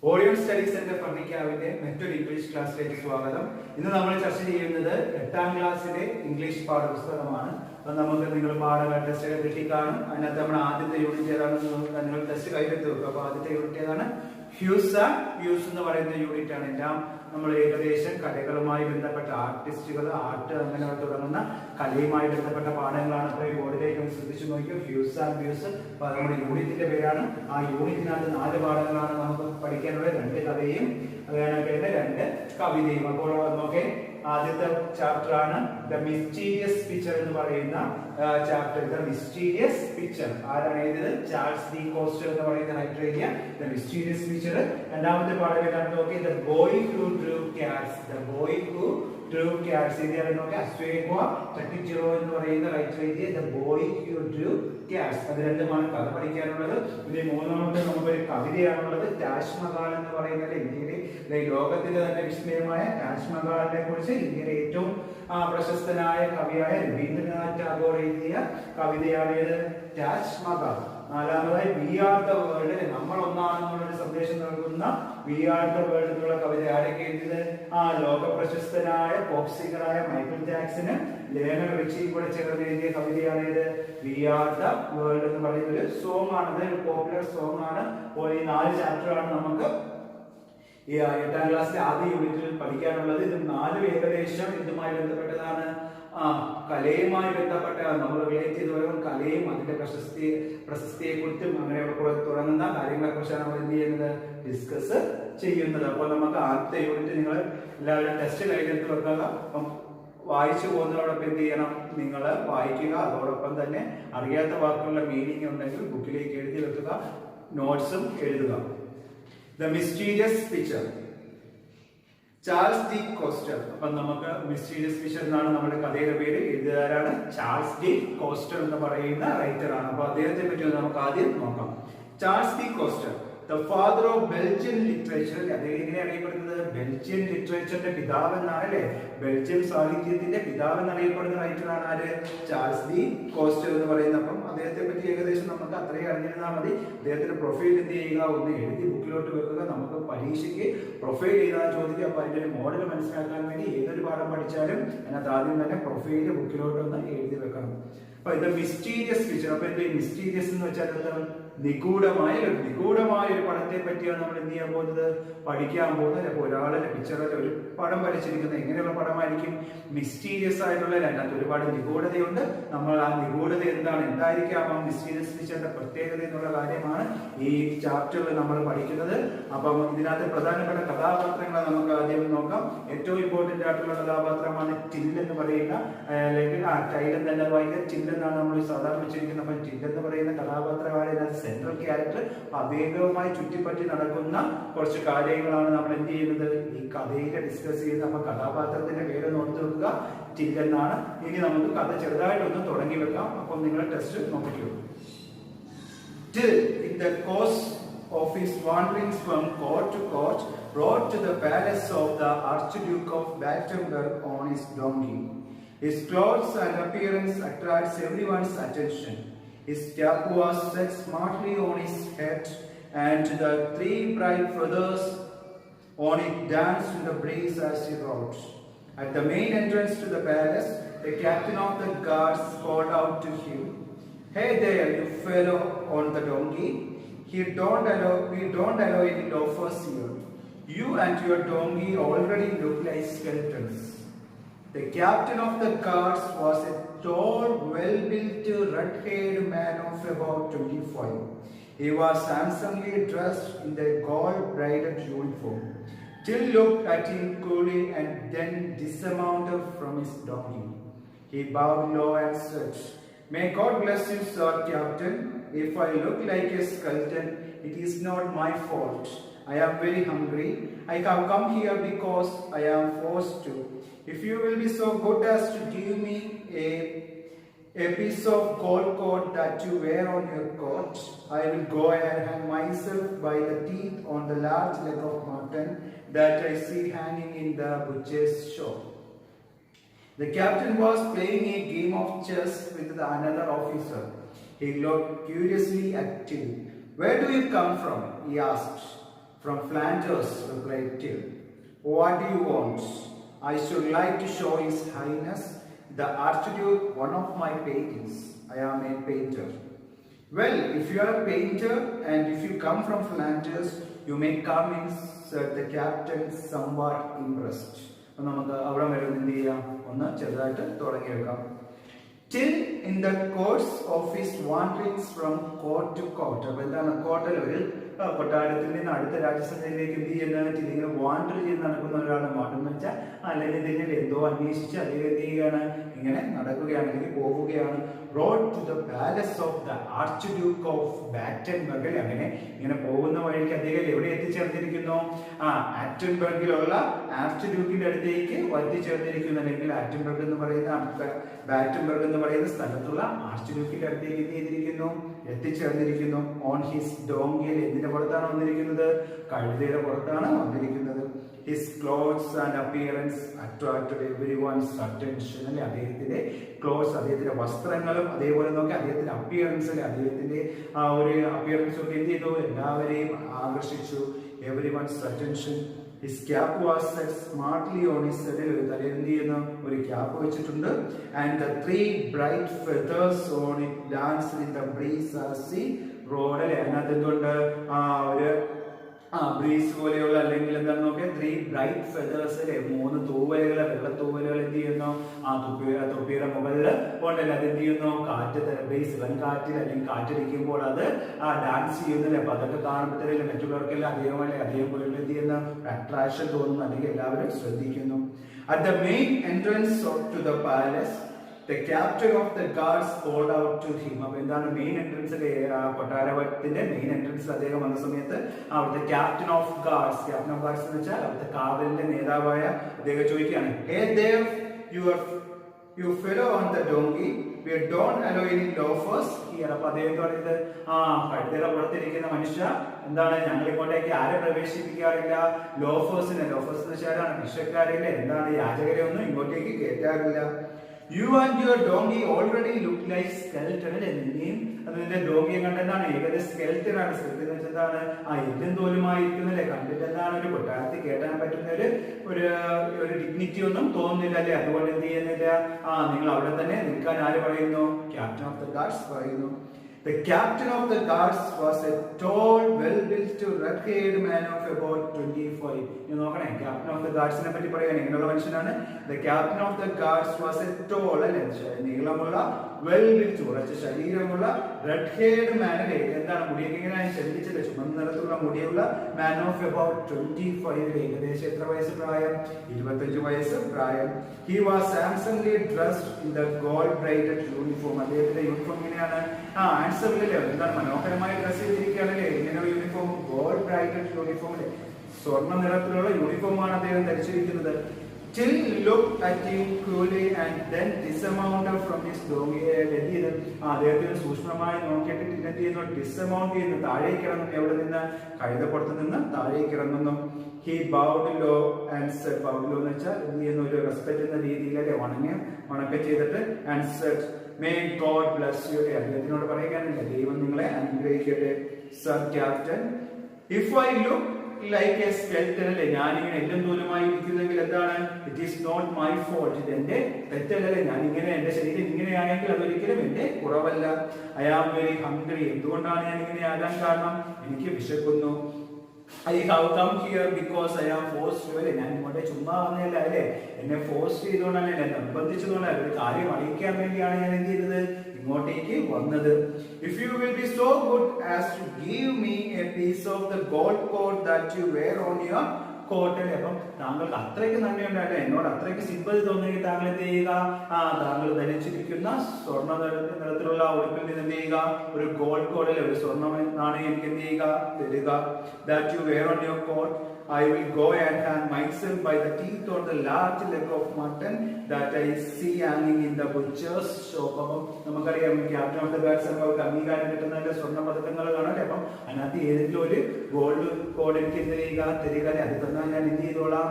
Audio study centre ഫർണിക്കാവിന്റെ മറ്റൊരു English ക്ലാസ്സിലേക്ക് സ്വാഗതം. ഇന്ന് നമ്മൾ ചർച്ച ചെയ്യുന്നത് 8ാം ക്ലാസ്സിലെ ഇംഗ്ലീഷ് പാഠപുസ്തകമാണ്. അപ്പൊ നമുക്ക് നിങ്ങൾ പാഠങ്ങൾ ടെസ്റ്റ് കിട്ടിക്കാണും. അതിനകത്ത് നമ്മുടെ ആദ്യത്തെ യൂണിറ്റ് ഏതാണെന്ന് നിങ്ങൾ ടെസ്റ്റ് കയ്യിലെത്തി വെക്കുക. അപ്പൊ ആദ്യത്തെ യൂണിറ്റ് ഏതാണ്? ഹ്യൂസ് ആൻഡ് വ്യൂസ് എന്ന് പറയുന്ന യൂണിറ്റ് ആണ്. എല്ലാം നമ്മൾ ഏകദേശം കലകളുമായി ബന്ധപ്പെട്ട ആർട്ടിസ്റ്റുകൾ, ആർട്ട് അങ്ങനെ തുടങ്ങുന്ന കലയുമായി ബന്ധപ്പെട്ട പാഠങ്ങളാണ്. അപ്പോൾ ഈ ബോർഡിലേക്ക് ഒന്ന് ശ്രദ്ധിച്ചു നോക്കിയോ. Hughes and views. അപ്പൊ നമ്മുടെ യൂണിറ്റിന്റെ പേരാണ്. ആ യൂണിറ്റിനകത്ത് 4 പാഠങ്ങളാണ് നമുക്ക് പഠിക്കാനുള്ളത്. 2 കഥയും അതുപോലെ 2 കവിതയും. അപ്പോൾ നോക്കേ, ആദ്യത്തെ ചാപ്റ്റർ ആണ് ദ മിസ്റ്റീരിയസ് പിക്ചർ എന്ന് പറയുന്ന ചാപ്റ്റർ. ദ മിസ്റ്റീരിയസ് പിക്ചർ ആരാണ് എഴുതിയത്? ചാൾസ് ഡി കോസ്റ്റർ എന്ന് പറയുന്ന റൈറ്റർ എഴുതിയ ദ മിസ്റ്റീരിയസ് പിക്ചർ. രണ്ടാമത്തെ പാഠം ഏതാണ് നോക്കി? The boy who Drew Katz. The boy who Drew Katz എഴുതിയാൽ നോക്കി അസ്വേഗോ ടക്കിച്ചിറോ എന്ന് പറയുന്ന റൈറ്റർ എഴുതിയ the boy who Drew Katz. അത് രണ്ടുമാണ് കഥ പഠിക്കാനുള്ളത്. പിന്നെ മൂന്നാമത്തെ നമുക്കൊരു കവിതയാണുള്ളത്. താജ്മഹൽ എന്ന് പറയുന്നത് ഇന്ത്യയിലെ ലോകത്തിലെ തന്നെ വിസ്മയമായ താജ്മഹലിനെ കുറിച്ച് ഇന്ത്യയിലെ ഏറ്റവും പ്രശസ്തനായ കവിയായ രവീന്ദ്രനാഥ് ടാഗോർ എഴുതിയ കവിതയാണ് ഇത് താജ്മഹൽ. നാലാമതായി വി ആർ ദ വേൾഡ്, നമ്മൾ ഒന്നാണെന്നുള്ളൊരു സന്ദേശം നൽകുന്ന വി ആർ ദ വേൾഡ് എന്നുള്ള കവിത ആരൊക്കെ എഴുതിയത്? ലോക പ്രശസ്തനായ പോപ്പ് സിംഗറായ മൈക്കിൾ ജാക്സന് ലേണൽ റിച്ചിയും കൂടെ ചേർന്ന് എഴുതിയ കവിതയാണ് ഇത് വി ആർ ദ വേൾഡ് എന്ന് പറയുന്ന ഒരു സോങ് ആണ്. ഒരു പോപ്പുലർ സോങ് ആണ്. അപ്പോൾ ഈ 4 ചാപ്റ്ററാണ് നമുക്ക് ഈ 8ാം ക്ലാസ്സിലെ ആദ്യ യൂണിറ്റിൽ പഠിക്കാനുള്ളത്. ഇത് 4 ഏകദേശം ഇതുമായി ബന്ധപ്പെട്ടതാണ്. കലയുമായി ബന്ധപ്പെട്ട നമ്മൾ റിലേറ്റ് ചെയ്ത് വരുമ്പോൾ കലയും അതിന്റെ പ്രശസ്തിയെ കുറിച്ചും അങ്ങനെ തുടങ്ങുന്ന കാര്യങ്ങളെ കുറിച്ചാണ് നമ്മൾ എന്ത് ചെയ്യുന്നത്? ഡിസ്കസ് ചെയ്യുന്നത്. അപ്പോൾ നമുക്ക് ആദ്യത്തെ യൂണിറ്റ് നിങ്ങൾ എല്ലാവരും ടെസ്റ്റ് കയ്യിലെടുത്ത് വെക്കുക. അപ്പം വായിച്ചു പോകുന്നതോടൊപ്പം എന്ത് ചെയ്യണം? നിങ്ങൾ വായിക്കുക. അതോടൊപ്പം തന്നെ അറിയാത്ത വാക്കുകളുടെ മീനിങ് ഉണ്ടെങ്കിൽ ബുക്കിലേക്ക് എഴുതി വെക്കുക, നോട്ട്സും എഴുതുക. The mysterious picture, Charles De coaster. അപ്പൊ നമുക്ക് മിസ്റ്റീരിയസ് പിക്ചർ എന്നാണ് നമ്മുടെ കഥയുടെ പേര്. എഴുതുകാരാണ് ചാൾസ് ഡി കോസ്റ്റർ എന്ന് പറയുന്ന റൈറ്റർ ആണ്. അപ്പൊ അദ്ദേഹത്തെ പറ്റി നമുക്ക് ആദ്യം നോക്കാം. Charles De coaster, the father of Belgian literature. അദ്ദേഹം എങ്ങനെ അറിയപ്പെടുന്നത്? ബെൽജിയൻ ലിറ്ററേച്ചറിന്റെ പിതാവ് എന്നാണ് അല്ലെ? ബെൽജിയം സാഹിത്യത്തിന്റെ പിതാവ് എന്നറിയപ്പെടുന്ന റൈറ്ററാണ് ആര്? ചാൾസ് ഡി കോസ്റ്റർ എന്ന് പറയുന്നത്. അപ്പം അദ്ദേഹത്തെ പറ്റി ഏകദേശം നമുക്ക് അത്രയും അറിഞ്ഞിരുന്നാൽ മതി. അദ്ദേഹത്തിന്റെ പ്രൊഫൈൽ എന്ത് ചെയ്യുക? ഒന്ന് എഴുതി ബുക്കിലോട്ട് വെക്കുക. നമുക്ക് പരീക്ഷയ്ക്ക് പ്രൊഫൈൽ എഴുതാൻ ചോദിക്കുക. അപ്പൊ അതിന്റെ ഒരു മോഡൽ മനസ്സിലാക്കാൻ വേണ്ടി ഏതൊരു പാഠം പഠിച്ചാലും അതിനകത്ത് ആദ്യം തന്നെ പ്രൊഫൈല് ബുക്കിലോട്ട് ഒന്ന് എഴുതി വെക്കണം. അപ്പൊ ഇത് മിസ്റ്റീരിയസ് പിക്ചർ. അപ്പൊ എന്ത് മിസ്റ്റീരിയസ് എന്ന് വെച്ചാൽ എന്താണ്? നിഗൂഢമായ ഒരു പടത്തെ പറ്റിയാണ് നമ്മൾ എന്ത് ചെയ്യാൻ പോകുന്നത്? പഠിക്കാൻ പോകുന്നത്. അപ്പൊ ഒരാളുടെ പിക്ചറിൽ ഒരു പടം വരച്ചിരിക്കുന്നത് എങ്ങനെയുള്ള പടമായിരിക്കും? മിസ്റ്റീരിയസ് ആയിട്ടുള്ള, അതിനകത്ത് ഒരുപാട് നിഗൂഢതയുണ്ട്. നമ്മൾ ആ നിഗൂഢത എന്തായിരിക്കാം ആ മിസ്റ്റീരിയസ് പിക്ചറിന്റെ പ്രത്യേകത എന്നുള്ള കാര്യമാണ് ഈ ചാപ്റ്ററിൽ നമ്മൾ പഠിക്കുന്നത്. അപ്പം ഇതിനകത്ത് പ്രധാനപ്പെട്ട കഥാപാത്രങ്ങളെ നമുക്ക് ആദ്യം നോക്കാം. ഏറ്റവും ഇമ്പോർട്ടന്റ് ആയിട്ടുള്ള കഥാപാത്രമാണ് ടിൽ എന്ന് പറയുന്ന, അല്ലെങ്കിൽ ടൈലൻ തന്നെ വായിക്കുക, ടിൽ എന്നാണ് നമ്മൾ സാധാരണ വെച്ചിരിക്കുന്നത്. അപ്പം ടിൽ എന്ന് പറയുന്ന കഥാപാത്രമാണ് ഇതിനകത്ത് സെൻട്രൽ ക്യാരക്ടർ. അദ്ദേഹവുമായി ചുറ്റിപ്പറ്റി നടക്കുന്ന കുറച്ച് കാര്യങ്ങളാണ് നമ്മൾ എന്ത് ചെയ്യുന്നത്? ഈ കഥയിലെ ഡിസ്കസ് ചെയ്യുന്നത്. അപ്പൊ കഥാപാത്രത്തിന്റെ പേരൊന്ന് ഓർത്തു വെക്കുക, ടിൽ എന്നാണ്. ഇനി നമുക്ക് കഥ ചെറുതായിട്ടൊന്ന് തുടങ്ങി വെക്കാം. അപ്പം നിങ്ങൾ ടെസ്റ്റ് നോക്കിക്കോ. Till, in the course of his wanderings from court to court, rode to the palace of the Archduke of Battenberg on his donkey. His clothes and appearance attracts everyone's attention. His cap was set smartly on his head, and the 3 bright feathers on it danced in the breeze as he rode. At the main entrance to the palace, the captain of the guards called out to him, "Hey there, you fellow on the donkey! We don't allow any loafers here. You and your donkey already look like skeletons." The captain of the guards was a tall, well-built, red-haired man of about 25. He was handsomely dressed in the gold-braided uniform. Till looked at him coolly and then dismounted from his donkey. He bowed low and said, "May God bless you, sir, Captain. If I look like a skeleton, it is not my fault. I am very hungry. I have come here because I am forced to. If you will be so good as to give me a piece of gold cord that you wear on your coat, I will go and hang myself by the teeth on the large leg of mutton that I see hanging in the butcher's shop." The captain was playing a game of chess with another officer. He looked curiously at Till. "Where do you come from?" he asked. From Flanders, replied Till. What do you want? I should like to show His Highness the Archduke one of my paintings. I am a painter. Well, if you are a painter and if you come from Flanders, you may come in, said the captain, somewhat impressed. നമുക്ക് അവിടെ വരെ എന്ത് ചെയ്യാം, ഒന്ന് ചെറുതായിട്ട് തുടങ്ങിയെടുക്കാം. Till in the course of his wanderings from court to court. അപ്പോൾ എന്താണ് കോട്ടയിൽ ഒരു കൊട്ടാരത്തിൽ നിന്ന് അടുത്ത രാജ്യസഭയിലേക്ക് എന്ത് ചെയ്യുന്നത്, ഇങ്ങനെ വാണ്ടർ ചെയ്ത് നടക്കുന്ന ഒരാളാണ്. വാണ്ടർ എന്ന് വെച്ചാൽ അല്ലെങ്കിൽ ഇതിങ്ങനെ എന്തോ അന്വേഷിച്ച് അല്ലെങ്കിൽ എന്ത് ചെയ്യുകയാണ്, ഇങ്ങനെ നടക്കുകയാണ്, അല്ലെങ്കിൽ പോവുകയാണ്. Brought to the palace of the Archduke of Battenberg. അങ്ങനെ ഇങ്ങനെ പോകുന്ന വഴിക്ക് അദ്ദേഹം എവിടെ എത്തിച്ചേർന്നിരിക്കുന്നു, ആറ്റൻബർഗിലുള്ള ആർച്ച് ഡ്യൂക്കിന്റെ അടുത്തേക്ക് എത്തിച്ചേർന്നിരിക്കുന്നു. അല്ലെങ്കിൽ ആറ്റൻബർഗ് എന്ന് പറയുന്ന ബാറ്റൻബർഗ് എന്ന് പറയുന്ന സ്ഥലത്തുള്ള ആർച്ച് ഡ്യൂക്കിന്റെ അടുത്തേക്ക് എന്ത് ചെയ്തിരിക്കുന്നു, എത്തിച്ചേർന്നിരിക്കുന്നു. ഓൺ ഹിസ് ഡോങ്കിയിൽ എന്തിന്റെ പുറത്താണ് വന്നിരിക്കുന്നത്, കഴുതയുടെ പുറത്താണ് വന്നിരിക്കുന്നത്. His clothes and appearance attracted everyone's attention. അല്ലെ, അദ്ദേഹത്തിന്റെ ക്ലോത്ത്സ്, അദ്ദേഹത്തിന്റെ വസ്ത്രങ്ങളും അതേപോലെ നോക്കി അദ്ദേഹത്തിന്റെ അപ്പിയറൻസ്, അല്ലെ അദ്ദേഹത്തിന്റെ ആ ഒരു അപ്പിയറൻസ് ഒക്കെ എന്ത് ചെയ്തു, എല്ലാവരെയും ആകർഷിച്ചു. എവരിവൺസ് attention. His cap was set smartly on his head. തലയിൽ എന്ത് ചെയ്യുന്നു, ഒരു ക്യാപ്പ് വെച്ചിട്ടുണ്ട്. And the 3 bright feathers on it danced in the breeze as he rode. അല്ലെ, അതിനകത്ത് എന്തുകൊണ്ട് ഒരു ബ്രീസ് പോലെയുള്ള അല്ലെങ്കിൽ എന്താണെന്ന് നോക്കിയാൽ 3 bright feathers, അല്ലെ 3 തൂവലുകൾ, വെള്ള തൂവലുകൾ എന്ത് ചെയ്യുന്നു, തൊപ്പിയുടെ മുകളിൽ ഉണ്ടല്ലേ, അത് എന്ത് ചെയ്യുന്നു, കാറ്റ് ബ്രീസ്, ഇളം കാറ്റിൽ അല്ലെങ്കിൽ കാറ്റടിക്കുമ്പോൾ അത് ഡാൻസ് ചെയ്യുന്നില്ലേ. അപ്പൊ അതൊക്കെ കാണുമ്പോഴത്തേക്കും മറ്റുള്ളവർക്കെല്ലാം അദ്ദേഹം പോലുള്ള എന്ത് ചെയ്യുന്ന അട്രാക്ഷൻ തോന്നുന്നു, അല്ലെങ്കിൽ എല്ലാവരും ശ്രദ്ധിക്കുന്നു. At the main entrance to the palace, the captain of the guards called out to him. അപ്പൊ എന്താണ് മെയിൻ എൻട്രൻസിലെ കൊട്ടാരത്തിന്റെ മെയിൻ എൻട്രൻസിൽ അദ്ദേഹം വന്ന സമയത്ത് അവിടുത്തെ ക്യാപ്റ്റൻ ഓഫ് ഗാർഡ്സ് എന്ന് വെച്ചാൽ അവിടുത്തെ കാവലിന്റെ നേതാവായ അദ്ദേഹം ചോദിക്കുകയാണ്, Hey there, you fellow on the donkey, we don't allow any loafers here. അപ്പൊ അദ്ദേഹം പറയുന്നത്, കഴുതയുടെ പുറത്തിരിക്കുന്ന മനുഷ്യ, എന്താണ്, ഞങ്ങൾ ഇങ്ങോട്ടേക്ക് ആരെ പ്രവേശിപ്പിക്കാറില്ല, ലോഫേഴ്സ് എന്ന് വെച്ചാലാണ് ഭിക്ഷക്കാരില്ല, എന്താണ്, യാചകരെ ഒന്നും ഇങ്ങോട്ടേക്ക് കയറ്റാറില്ല. You and your donkey already look like skeleton. അല്ലെ, നിന്നെയും അതിന്റെ ഡോങ്കിയെ കണ്ടെന്താണ്, ഏകദേശം സ്കെൽറ്റൻ ആണ്. സ്കെൽറ്റൻ എന്ന് വെച്ചാൽ എന്താണ്, എല്ലും തോലുമായിരിക്കുന്നല്ലേ, കണ്ടിട്ട് എന്താണ് ഒരു കൊട്ടാരത്തിൽ കേട്ടാൻ പറ്റുന്ന ഒരു ഡിഗ്നിറ്റി ഒന്നും തോന്നുന്നില്ല, അല്ലെ. അതുകൊണ്ട് എന്ത് ചെയ്യുന്നില്ല, നിങ്ങൾ അവിടെ തന്നെ നിൽക്കാൻ ആര് പറയുന്നു, ക്യാപ്റ്റൻ ഓഫ് ദ ഗാർഡ്സ് പറയുന്നു. The captain of the guards was a tall, well-built, red-haired man of about 25. You നോക്കണേ, captain of the guards നെ പറ്റി പറയാൻ എങ്ങനെയുള്ള മനുഷ്യനാണ്. The captain of the guards was a tall, നീളമുള്ള, well-built, ഉറച്ച ശരീരമുള്ള, red-haired man. അല്ലേ, എന്താണ്, മുടിയൊക്കെ ഇങ്ങനെ ചലിച്ചില്ല, ചുമന്ന നിറത്തിലുള്ള മുടിയുള്ള man of about 25. ഏകദേശം എത്ര വയസ്സ് പ്രായം, 25 വയസ്സ് പ്രായം. He was handsomely dressed in the gold-braided uniform. അദ്ദേഹത്തിന്റെ യൂണിഫോം ഇങ്ങനെയാണ്, എന്താണ്, മനോഹരമായി ഡ്രസ് ചെയ്തിരിക്കുകയാണല്ലേ. ഇങ്ങനെ യൂണിഫോം, ഗോൾഡ് ബ്രൈറ്റഡ് യൂണിഫോം, അല്ലെ, സ്വർണ്ണ നിറത്തിലുള്ള യൂണിഫോമാണ് അദ്ദേഹം ധരിച്ചിരിക്കുന്നത്. Till looked at him coolly and then dismounted from his donkey. അദ്ദേഹത്തിന് സൂക്ഷ്മമായി നോക്കിയിട്ട് എന്ത് ചെയ്യുന്നു, ഡിസമൗണ്ട് ചെയ്യുന്നു, താഴേക്ക് ഇറങ്ങുന്നു. എവിടെ നിന്ന്, കഴുതപ്പുറത്ത് നിന്ന് താഴേക്ക് ഇറങ്ങുന്നു. He bowed low and said, bowed low എന്ന് വെച്ചാൽ എന്ത് ചെയ്യുന്നു, ഒരു റെസ്പെക്ട് എന്ന രീതിയിൽ, അല്ലെ, വണക്കം ചെയ്തിട്ട്, and said, May God bless you. അദ്ദേഹത്തിനോട് പറയുകയാണില്ല, ദൈവം നിങ്ങളെ അനുഗ്രഹിക്കട്ടെ. Sir Captain, if I look like a skeleton, അല്ലെ, ഞാനിങ്ങനെ എല്ലാം തോലുമായി ഇരിക്കുന്നെങ്കിൽ എന്താണ്, it is not my fault, ഇത് എന്റെ തെറ്റല്ലേ. ഞാനിങ്ങനെ എന്റെ ശരീരം ഇങ്ങനെയാണെങ്കിൽ അതൊരിക്കലും എന്റെ കുറവല്ല. I am very hungry. എന്തുകൊണ്ടാണ് ഞാൻ ഇങ്ങനെ ആകാൻ കാരണം, എനിക്ക് വിശക്കുന്നു. I have come here because I am forced to. അല്ലെ, ഞാൻ ഇങ്ങോട്ട് ചുമ്മാ വന്നതല്ല, അല്ലെ, എന്നെ ഫോഴ്സ് ചെയ്തുകൊണ്ടാണ്, എന്നെ നിർബന്ധിച്ചതുകൊണ്ടാണ്, ഒരു കാര്യം അറിയിക്കാൻ വേണ്ടിയാണ് ഞാൻ എന്ത് ചെയ്തത്, ഇങ്ങോട്ടേക്ക് വന്നത്. If you will be so good as to give me a piece of the gold coat that you wear on your coat. അപ്പം താങ്കൾക്ക് അത്രയ്ക്ക് നന്ദിയുണ്ടായിട്ട് എന്നോട് അത്രയ്ക്ക് സിമ്പതി തോന്നുമെങ്കിൽ താങ്കൾ എന്ത് ചെയ്യുക, താങ്കൾ ധരിച്ചിരിക്കുന്ന സ്വർണ്ണ നിറത്തിലുള്ള ഉടുപ്പിൽ നിന്ന് എന്ത് ചെയ്യുക, ഒരു ഗോൾഡ് കോഡിൽ ഒരു സ്വർണ്ണ നാണയം എനിക്ക് എന്ത് ചെയ്യുക, തരിക. That you wear on your coat, I will go and hang myself by the teeth on the large leg of mutton that I see hanging in the butcher's shop. അപ്പം നമുക്കറിയാം, ക്യാപ്റ്റൻ ഓഫ് ദ ഗാർഡ്സ് നമുക്ക് അംഗീകാരം കിട്ടുന്നതിന്റെ സ്വർണ്ണ പതക്കങ്ങൾ കാണാം. അപ്പം അതിനകത്ത് ഏതെങ്കിലും ഒരു ഗോൾഡ് കോഡ് എനിക്ക് എന്ത് ചെയ്യുക, തരിക. അത് തന്നാൽ ഞാൻ എന്ത് ചെയ്തോളാം,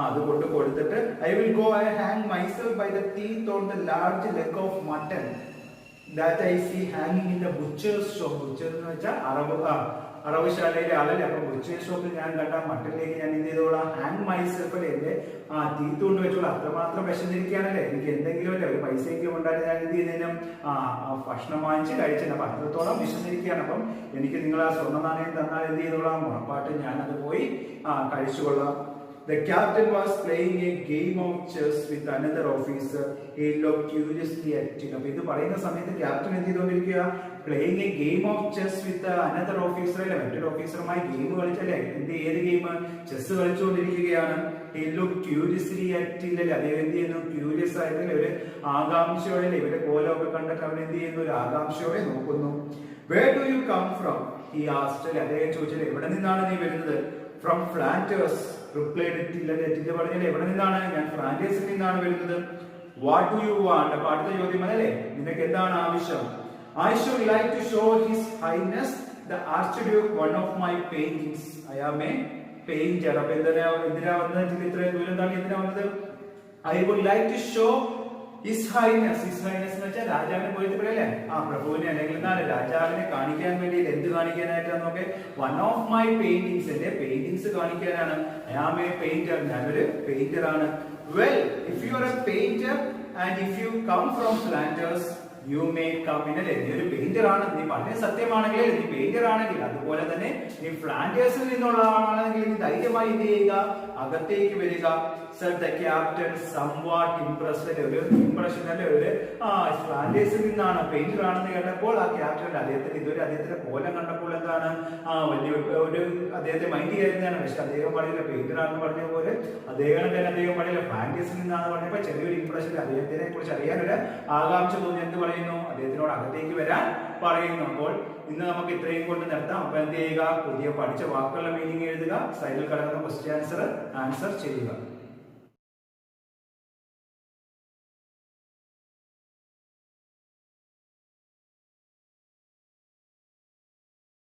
അത് കൊണ്ട് കൊടുത്തിട്ട്, I will go and hang myself by the teeth on the large leg of mutton that I see hanging in the butcher's shop. Butcher എന്ന് വെച്ചാൽ അറവുശാലയിലെ ആളല്ലേ. അപ്പൊ ബുച്ചർ ഷോപ്പിൽ ഞാൻ കണ്ട മട്ടനിലേക്ക് ഞാൻ എന്ത് ചെയ്തോളാം, ഹാങ് മൈസെൽഫ് എന്റെ ടീത്ത് കൊണ്ട് വെച്ചോളാം. അത്രമാത്രം വിശന്നിരിക്കുകയാണല്ലേ, എനിക്ക് എന്തെങ്കിലും അല്ലേ ഒരു പൈസയെങ്കിലും ഉണ്ടായിരുന്നു ഞാൻ എന്ത് ചെയ്യുന്നതിനും ഭക്ഷണം വാങ്ങിച്ച് കഴിച്ചത്. അപ്പൊ അത്രത്തോളം വിശന്നിരിക്കുകയാണ്. അപ്പം എനിക്ക് നിങ്ങൾ ആ സ്വർണ്ണ നാണയം തന്നാൽ എന്ത് ചെയ്തോളാം, ഉറപ്പായിട്ട് ഞാൻ അത് പോയി കഴിച്ചുകൊള്ളാം. The captain was playing a game of chess with another officer. He looked curiously at him. അപ്പോൾ ഇത് പറയുന്ന സമയത്ത് ക്യാപ്റ്റൻ എന്ത് ചെയ്തുകൊണ്ടിരിക്കുക, playing a game of chess with another officer അല്ലേ, മറ്റൊരു ഓഫീസറുമായി ഗെയിം കളിച്ചല്ലേ, ഏത് ഗെയിം, ചെസ് കളിച്ചുകൊണ്ടിരിക്കുകയാണ്. He looked curiously at him അല്ലേ, അദ്ദേഹം എന്ത് ചെയ്യുന്നു, ക്യൂരിയസ് ആയിട്ട് ഒരു ആകാംക്ഷയോടെ ഇവരുടെ കോലമൊക്കെ കണ്ടിട്ട് അവൻ എന്ത് ചെയ്യുന്നു, ഒരു ആകാംക്ഷയോടെ നോക്കുന്നു. Where do you come from? He asked അല്ലേ, അദ്ദേഹം ചോദിച്ചല്ലേ എവിടെ നിന്നാണ് നീ വരുന്നത്. From Flanders, replied ടില്ല പറഞ്ഞല്ലേ എവിടെ നിന്നാണ്, ഞാൻ ഫ്രാൻഡേഴ്സിൽ നിന്നാണ് വരുന്നത്. What do you want? അപ്പൊ അടുത്ത ചോദ്യം അല്ലേ, നിനക്ക് എന്താണ് ആവശ്യം. I should like to show His Highness the Archduke one of my paintings. I am a painter. അപ്പൊ എന്തിനാ വന്നത്, ഇത്രയും ദൂരം എന്താണ് എന്തിനാ വന്നത്. I would like to show His Highness. His Highness എന്ന് വെച്ചാൽ രാജാവിനെ പോയിട്ട് പറയല്ലേ, പ്രഭുവിനെ അല്ലെങ്കിൽ രാജാവിനെ കാണിക്കാൻ വേണ്ടി എന്ത് കാണിക്കാനായിട്ടാണ് നോക്കെ, വൺ ഓഫ് മൈ പെയിന്റിങ്സ്, എന്റെ പെയിന്റിങ്സ് കാണിക്കാനാണ്. I am a painter, ഞാനൊരു പെയിന്റർ ആണ്. Well, if you are a painter and if you come from Flanders, you may come in അല്ലേ, നീ ഒരു പെയിന്റർ ആണ്, നീ പറഞ്ഞത് സത്യമാണെങ്കിൽ, നീ പെയിന്റർ ആണെങ്കിൽ, അതുപോലെ തന്നെ നീ ഫ്ലാൻഡേഴ്സിൽ നിന്നുള്ള ആളാണെങ്കിൽ നീ ധൈര്യമായി എന്ത് ചെയ്യുക, അകത്തേക്ക് വരിക. Said the captain, somewhat impressed. ഒരു ഇംപ്രഷൻ അല്ലേ, ഒരു ഫ്ലാൻഡേഴ്സിൽ നിന്നാണ്, പെയിന്റർ ആണെന്ന് കേട്ടപ്പോൾ ആ ക്യാപ്റ്റൻ അദ്ദേഹത്തിന് ഇതുവരെ അദ്ദേഹത്തിന്റെ കോലം കണ്ടപ്പോൾ എന്താണ് വലിയ ഒരു അദ്ദേഹത്തെ മൈൻഡ് ചെയ്യായിരുന്നതാണ്. പക്ഷെ അദ്ദേഹം പറയില്ല പെയിന്റർ ആണെന്ന് പറഞ്ഞ പോലെ അദ്ദേഹം പറയില്ല ഫ്ലാൻഡേഴ്സിൽ നിന്നാണ് പറഞ്ഞപ്പോൾ ചെറിയൊരു ഇംപ്രഷൻ അദ്ദേഹത്തിനെ കുറിച്ച് അറിയാനൊരു ആകാംക്ഷ തോന്നി എന്ത് പറയുന്നു, അദ്ദേഹത്തിനോട് അകത്തേക്ക് വരാൻ പറയുന്നു. അപ്പോൾ ഇന്ന് നമുക്ക് ഇത്രയും കൊണ്ട് നിർത്താം. അപ്പൊ എന്ത് ചെയ്യുക, പുതിയ പഠിച്ച വാക്കുകളുടെ മീനിങ് എഴുതുക, സൈഡിൽ കിടക്കുന്ന ക്വസ്റ്റ്യൻ ആൻസർ ചെയ്യുക.